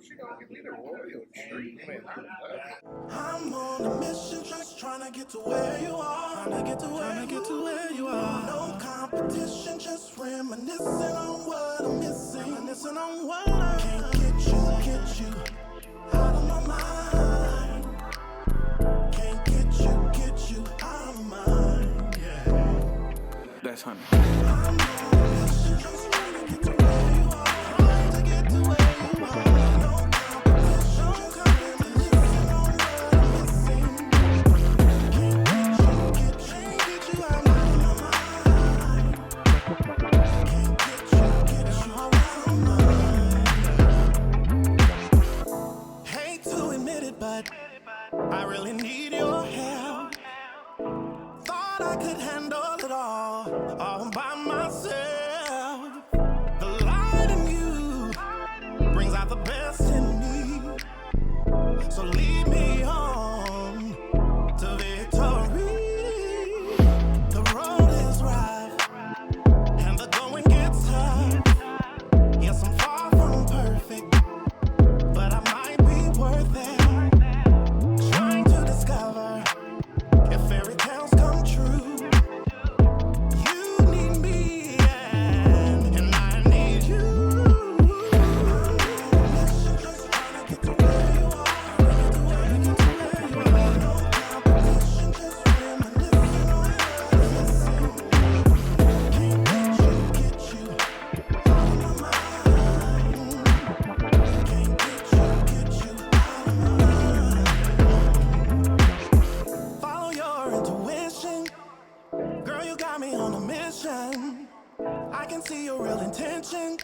she gonna give me the royal treatment. I'm on a mission, just trying to get to where you are. Trying to get to where you are. No competition, just reminiscing on what I'm missing. Reminiscing on what I can't get you out of my mind. Can't get you out of my mind. Yeah. That's honey. I'm on a mission, just trying to get to where you are. Trying to get to where you are. No competition, just reminiscing on what I'm missing. Can't get you out of my mind. Can't get you out of my mind. Hate to admit it, but I really need your help. Thought I could handle it all by myself. The light in you brings out the best in me. So lead me on to victory. The road is rough and the going gets tough. Yes, I'm far from perfect, but I might be worth it. Trying to discover if fairy tales come true. You need me, and I need you. I'm on a mission, just trying to get to where you are. Get to where you are. No competition, just reminiscing on what I'm missing. Can't get you out of my mind. Can't get you out of my mind. Follow your intuition. Girl, you got me on a mission. I can see your real intention.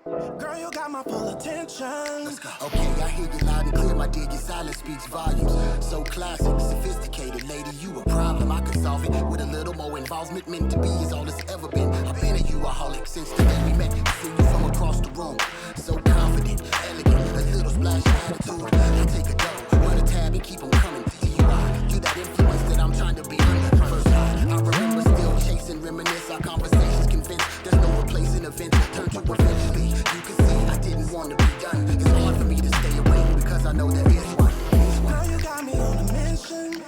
Girl, you got my full attention. Okay, I hear you loud and clear, my dear. Your silence speaks volumes. So classic, sophisticated, lady, you a problem. I could solve it with a little more involvement. Meant to be is all it's ever been. I've been a you-aholic since the day we met. See you from across the room. So confident, elegant, a little splash of attitude. I take a dough, run a tab and keep 'em coming. You that influence that I'm trying to be under. First high, I remember still chasing, reminisce. Our conversations convinced there's no replacing events. Turn to eventually. You can see I didn't want to be done. It's hard for me to stay away because I know there is one. Girl, you got me on a mission.